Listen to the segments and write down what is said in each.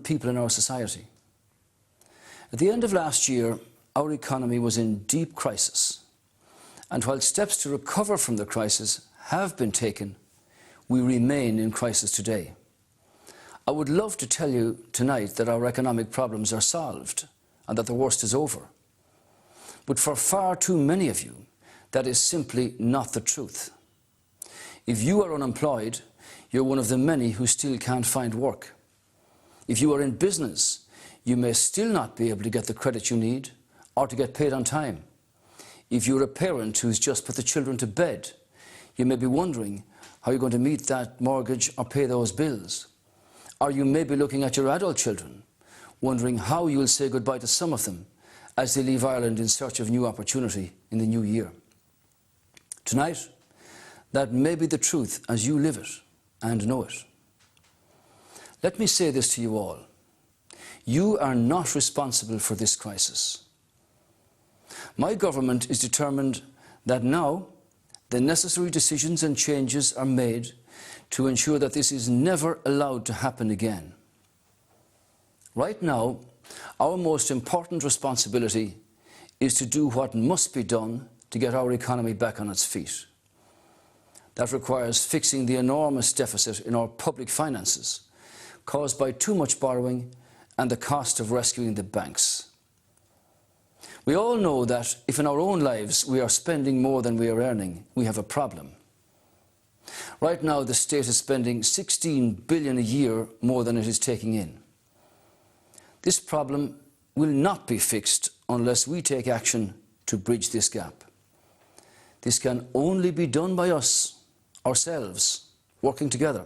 people in our society. At the end of last year, our economy was in deep crisis, and while steps to recover from the crisis have been taken, we remain in crisis today. I would love to tell you tonight that our economic problems are solved and that the worst is over. But for far too many of you, that is simply not the truth. If you are unemployed, you're one of the many who still can't find work. If you are in business, you may still not be able to get the credit you need or to get paid on time. If you're a parent who's just put the children to bed, you may be wondering how you're going to meet that mortgage or pay those bills. Or you may be looking at your adult children, wondering how you'll say goodbye to some of them as they leave Ireland in search of new opportunity in the new year. Tonight, that may be the truth as you live it and know it. Let me say this to you all. You are not responsible for this crisis. My government is determined that now the necessary decisions and changes are made to ensure that this is never allowed to happen again. Right now, our most important responsibility is to do what must be done to get our economy back on its feet. That requires fixing the enormous deficit in our public finances caused by too much borrowing and the cost of rescuing the banks. We all know that if in our own lives we are spending more than we are earning, we have a problem. Right now, the state is spending 16 billion a year more than it is taking in. This problem will not be fixed unless we take action to bridge this gap. This can only be done by us, ourselves, working together.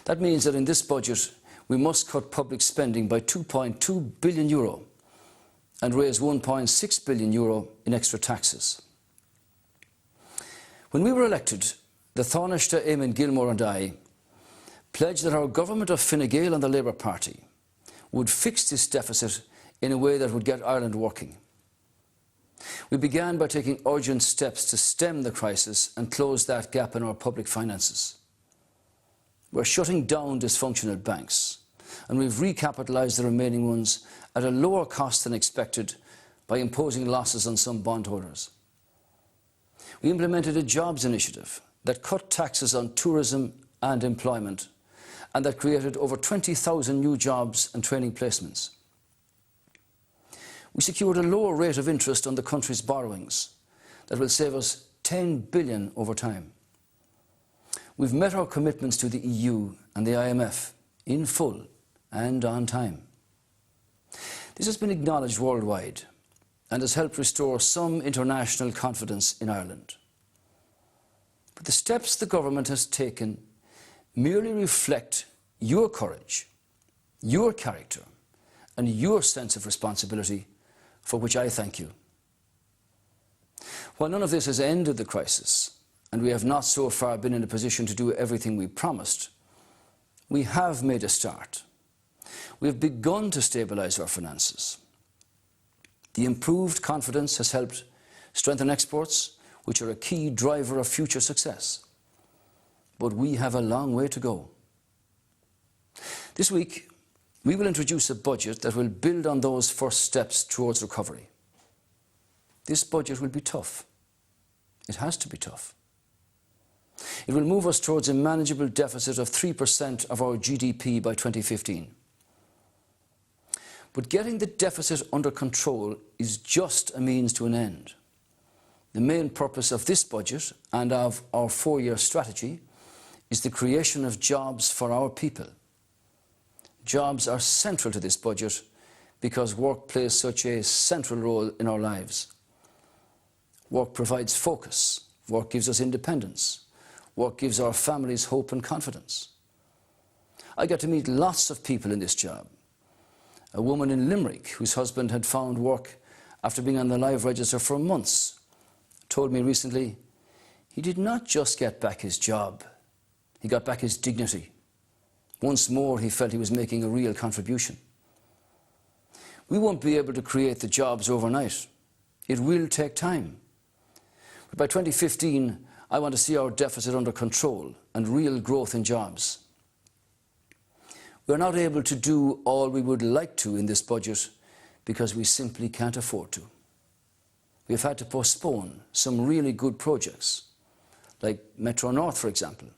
That means that in this budget, we must cut public spending by 2.2 billion euro and raise 1.6 billion euro in extra taxes. When we were elected, the Taoiseach Eamon Gilmore and I pledged that our government of Fine Gael and the Labour Party would fix this deficit in a way that would get Ireland working. We began by taking urgent steps to stem the crisis and close that gap in our public finances. We're shutting down dysfunctional banks, and we've recapitalised the remaining ones at a lower cost than expected by imposing losses on some bondholders. We implemented a jobs initiative that cut taxes on tourism and employment, and that created over 20,000 new jobs and training placements. We secured a lower rate of interest on the country's borrowings that will save us 10 billion over time. We've met our commitments to the EU and the IMF in full and on time. This has been acknowledged worldwide and has helped restore some international confidence in Ireland. But the steps the government has taken merely reflect your courage, your character, and your sense of responsibility, for which I thank you. While none of this has ended the crisis, and we have not so far been in a position to do everything we promised, we have made a start. We have begun to stabilise our finances. The improved confidence has helped strengthen exports, which are a key driver of future success. But we have a long way to go. This week, we will introduce a budget that will build on those first steps towards recovery. This budget will be tough. It has to be tough. It will move us towards a manageable deficit of 3% of our GDP by 2015. But getting the deficit under control is just a means to an end. The main purpose of this budget and of our 4-year strategy is the creation of jobs for our people. Jobs are central to this budget because work plays such a central role in our lives. Work provides focus. Work gives us independence. Work gives our families hope and confidence. I get to meet lots of people in this job. A woman in Limerick, whose husband had found work after being on the live register for months, told me recently he did not just get back his job, he got back his dignity. Once more, he felt he was making a real contribution. We won't be able to create the jobs overnight. It will take time. But by 2015, I want to see our deficit under control and real growth in jobs. We are not able to do all we would like to in this budget because we simply can't afford to. We have had to postpone some really good projects, like Metro North, for example.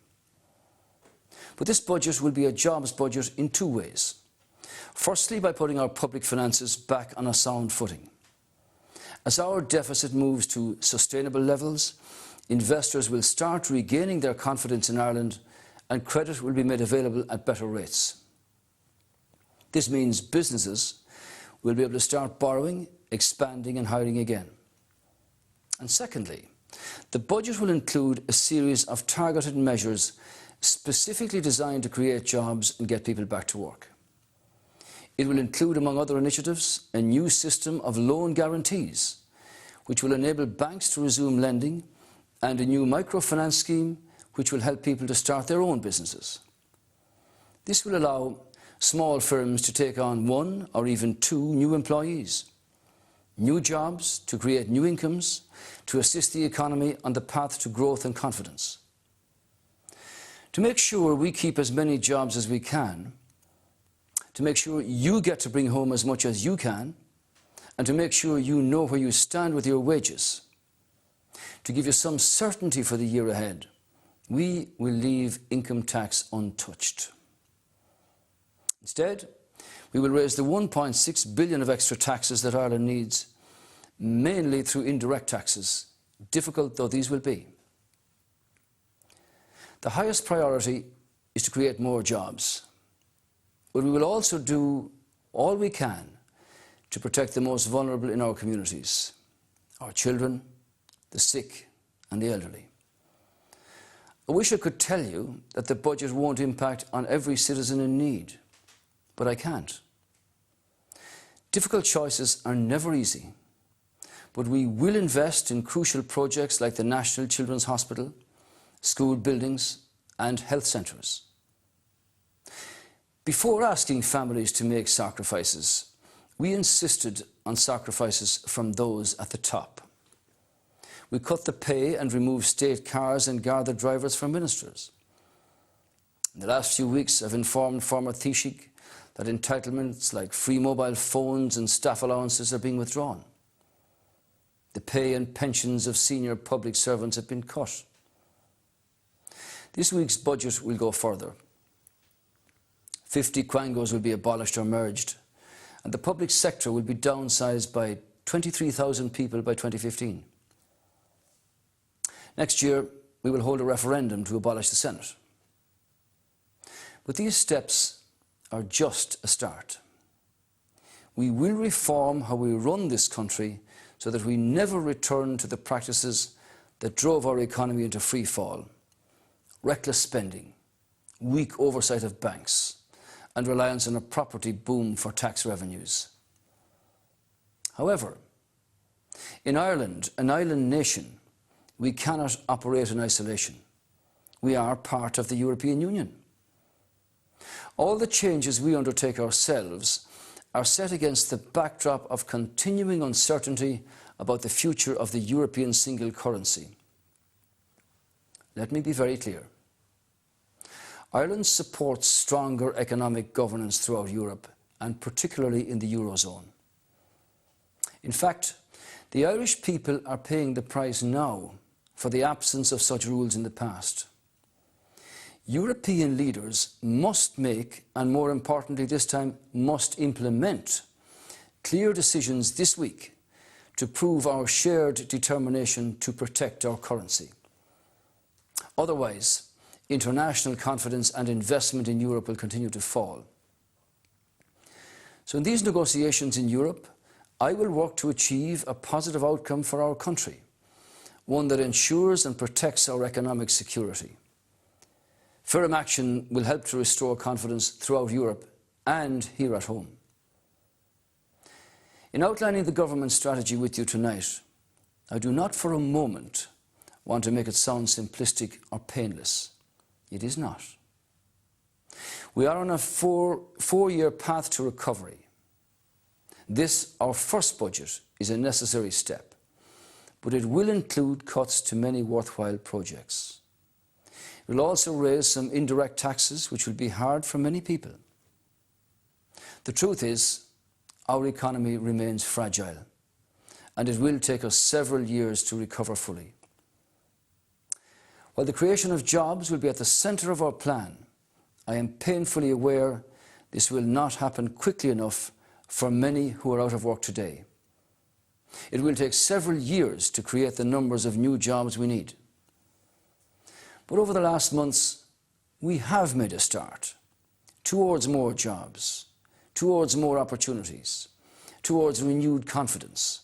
But this budget will be a jobs budget in two ways. Firstly, by putting our public finances back on a sound footing. As our deficit moves to sustainable levels, investors will start regaining their confidence in Ireland and credit will be made available at better rates. This means businesses will be able to start borrowing, expanding and hiring again. And secondly, the budget will include a series of targeted measures specifically designed to create jobs and get people back to work. It will include, among other initiatives, a new system of loan guarantees, which will enable banks to resume lending, and a new microfinance scheme, which will help people to start their own businesses. This will allow small firms to take on 1 or even 2 new employees, new jobs to create new incomes, to assist the economy on the path to growth and confidence. To make sure we keep as many jobs as we can, to make sure you get to bring home as much as you can, and to make sure you know where you stand with your wages, to give you some certainty for the year ahead, we will leave income tax untouched. Instead, we will raise the 1.6 billion of extra taxes that Ireland needs, mainly through indirect taxes, difficult though these will be. The highest priority is to create more jobs, but we will also do all we can to protect the most vulnerable in our communities, our children, the sick and the elderly. I wish I could tell you that the budget won't impact on every citizen in need, but I can't. Difficult choices are never easy, but we will invest in crucial projects like the National Children's Hospital, school buildings and health centres. Before asking families to make sacrifices, we insisted on sacrifices from those at the top. We cut the pay and removed state cars and Garda drivers from ministers. In the last few weeks, I've informed former Taoiseach that entitlements like free mobile phones and staff allowances are being withdrawn. The pay and pensions of senior public servants have been cut. This week's budget will go further. 50 quangos will be abolished or merged, and the public sector will be downsized by 23,000 people by 2015. Next year, we will hold a referendum to abolish the Senate. But these steps are just a start. We will reform how we run this country so that we never return to the practices that drove our economy into free fall: reckless spending, weak oversight of banks, and reliance on a property boom for tax revenues. However, in Ireland, an island nation, we cannot operate in isolation. We are part of the European Union. All the changes we undertake ourselves are set against the backdrop of continuing uncertainty about the future of the European single currency. Let me be very clear. Ireland supports stronger economic governance throughout Europe, and particularly in the Eurozone. In fact, the Irish people are paying the price now for the absence of such rules in the past. European leaders must make, and more importantly this time, must implement clear decisions this week to prove our shared determination to protect our currency. Otherwise, international confidence and investment in Europe will continue to fall. So in these negotiations in Europe, I will work to achieve a positive outcome for our country, one that ensures and protects our economic security. Firm action will help to restore confidence throughout Europe and here at home. In outlining the government strategy with you tonight, I do not for a moment want to make it sound simplistic or painless. It is not. We are on a four-year path to recovery. This, our first budget, is a necessary step, but it will include cuts to many worthwhile projects. It will also raise some indirect taxes, which will be hard for many people. The truth is, our economy remains fragile, and it will take us several years to recover fully. While the creation of jobs will be at the centre of our plan, I am painfully aware this will not happen quickly enough for many who are out of work today. It will take several years to create the numbers of new jobs we need. But over the last months, we have made a start towards more jobs, towards more opportunities, towards renewed confidence.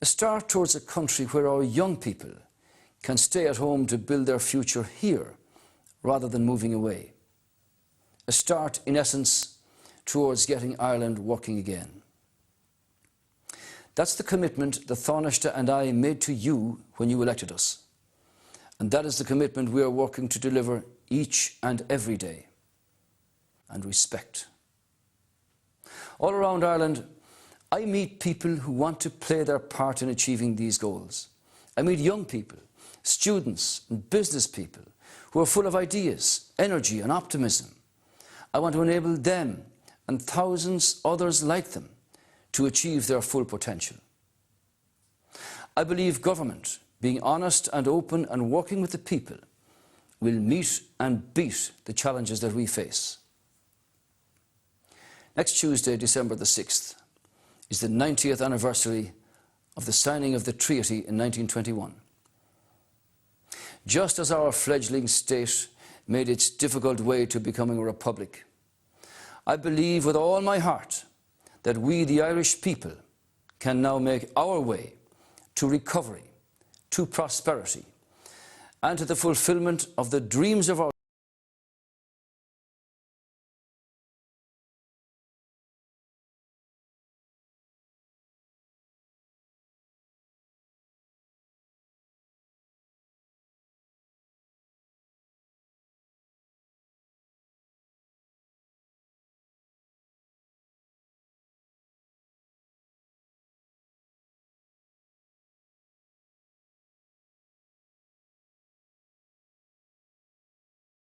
A start towards a country where our young people can stay at home to build their future here rather than moving away. A start, in essence, towards getting Ireland working again. That's the commitment the Taoiseach and I made to you when you elected us. And that is the commitment we are working to deliver each and every day. And respect. All around Ireland, I meet people who want to play their part in achieving these goals. I meet young people, students and business people who are full of ideas, energy and optimism. I want to enable them and thousands others like them to achieve their full potential. I believe government, being honest and open and working with the people, will meet and beat the challenges that we face. Next Tuesday, December the 6th, is the 90th anniversary of the signing of the treaty in 1921. Just as our fledgling state made its difficult way to becoming a republic, I believe with all my heart that we, the Irish people, can now make our way to recovery, to prosperity, and to the fulfilment of the dreams of our